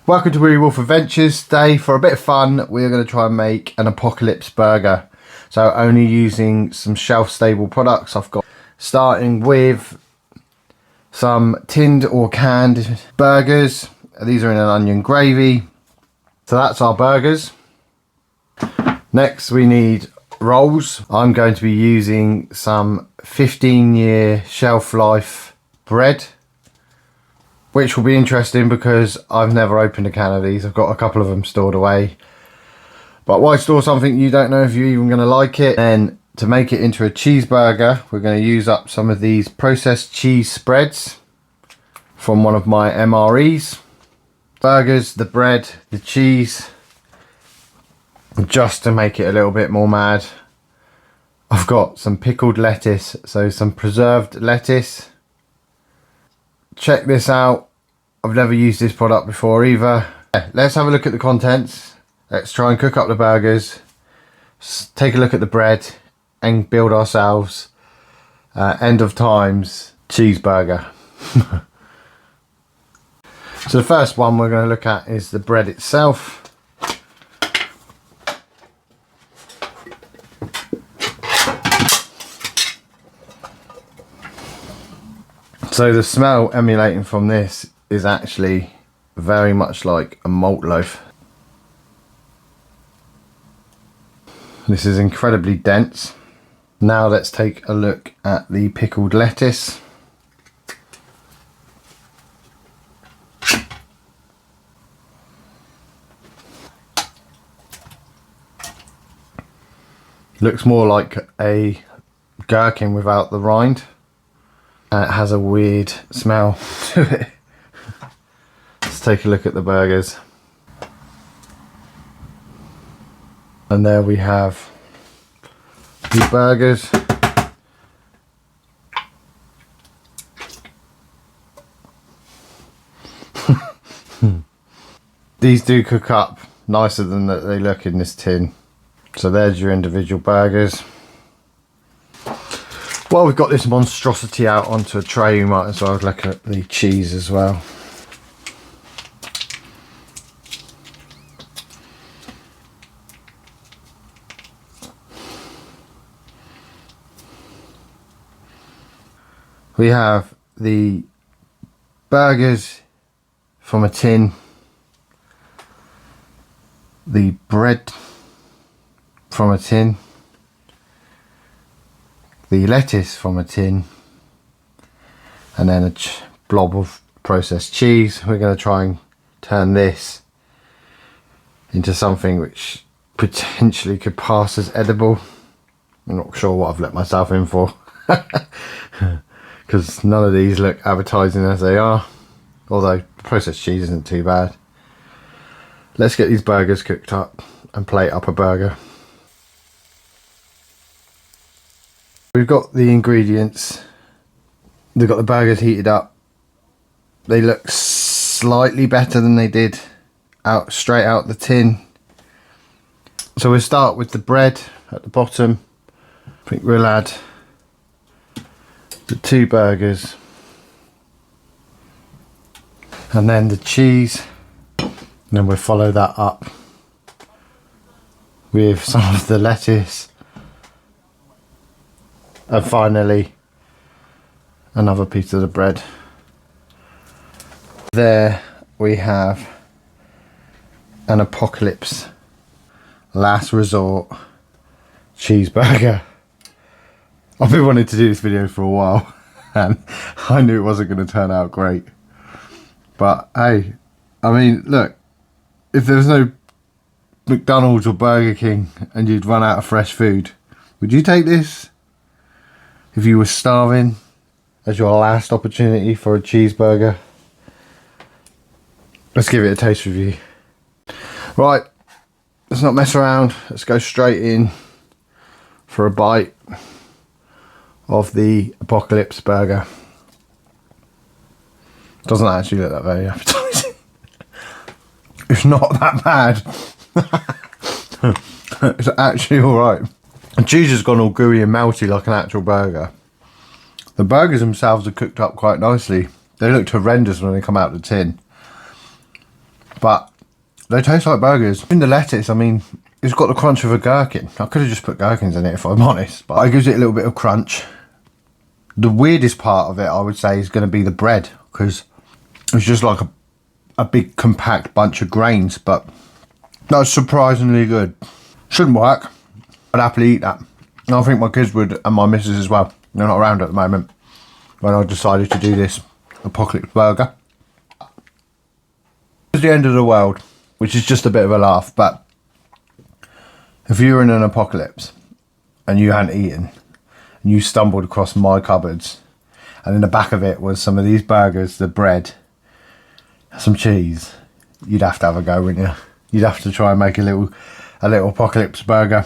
Welcome to Weary Wolf Adventures. Today, for a bit of fun, we're going to try and make an apocalypse burger. So only using some shelf stable products I've got. Starting with some tinned or canned burgers. These are in an onion gravy. So that's our burgers. Next we need rolls. I'm going to be using some 15-year shelf life bread, which will be interesting because I've never opened a can of these. I've got a couple of them stored away. But why store something you don't know if you're even going to like it? And to make it into a cheeseburger, we're going to use up some of these processed cheese spreads from one of my MREs. Burgers, the bread, the cheese, just to make it a little bit more mad. I've got some pickled lettuce, so some preserved lettuce. Check this out. I've never used this product before either. Let's have a look at the contents. Let's try and cook up the burgers, take a look at the bread, and build ourselves end of times cheeseburger. So the first one we're going to look at is the bread itself. So the smell emanating from this is actually very much like a malt loaf. This is incredibly dense. Now let's take a look at the pickled lettuce. Looks more like a gherkin without the rind. And it has a weird smell to it. Let's take a look at the burgers. And there we have the burgers. These do cook up nicer than they look in this tin. So there's your individual burgers. While we've got this monstrosity out onto a tray, we might as well look at the cheese as well. We have the burgers from a tin, the bread from a tin, the lettuce from a tin, and then a blob of processed cheese. We're going to try and turn this into something which potentially could pass as edible. I'm not sure what I've let myself in for. Because none of these look appetizing as they are, although processed cheese isn't too bad. Let's get these burgers cooked up and plate up a burger. We've got the ingredients. We've got the burgers heated up. They look slightly better than they did straight out the tin. So we'll start with the bread at the bottom. I think we'll add the 2 burgers and then the cheese, and then we'll follow that up with some of the lettuce, and finally another piece of the bread. There we have an apocalypse last resort cheeseburger. I've been wanting to do this video for a while and I knew it wasn't going to turn out great. But hey, I mean, look, if there was no McDonald's or Burger King and you'd run out of fresh food, would you take this? If you were starving as your last opportunity for a cheeseburger? Let's give it a taste review. Right, let's not mess around. Let's go straight in for a bite of the apocalypse burger. Doesn't actually look that very appetizing. It's not that bad. It's actually alright. The cheese has gone all gooey and melty like an actual burger. The burgers themselves are cooked up quite nicely. They looked horrendous when they come out of the tin. but they taste like burgers. In the lettuce, I mean, it's got the crunch of a gherkin. I could have just put gherkins in it if I'm honest, but it gives it a little bit of crunch. The weirdest part of it, I would say, is going to be the bread, because it's just like a big compact bunch of grains, but that's surprisingly good. Shouldn't work. I'd happily eat that. And I think my kids would, and my missus as well. They're not around at the moment when I decided to do this apocalypse burger. It's the end of the world, which is just a bit of a laugh, but if you were in an apocalypse and you hadn't eaten and you stumbled across my cupboards and in the back of it was some of these burgers, the bread, some cheese, you'd have to have a go, wouldn't you? You'd have to try and make a little apocalypse burger.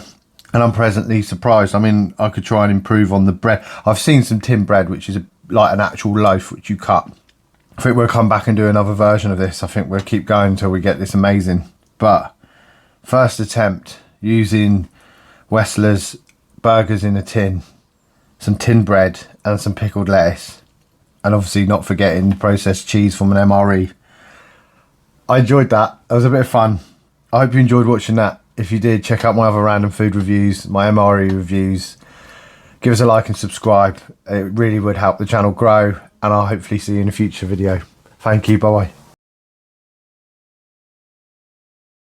And I'm pleasantly surprised. I mean, I could try and improve on the bread. I've seen some tin bread, which is like an actual loaf which you cut. I think we'll come back and do another version of this. I think we'll keep going until we get this amazing. But first attempt using Wessler's burgers in a tin, some tin bread and some pickled lettuce. And obviously not forgetting the processed cheese from an MRE. I enjoyed that. It was a bit of fun. I hope you enjoyed watching that. If you did, check out my other random food reviews, my MRE reviews. Give us a like and subscribe. It really would help the channel grow, and I'll hopefully see you in a future video. Thank you, bye bye.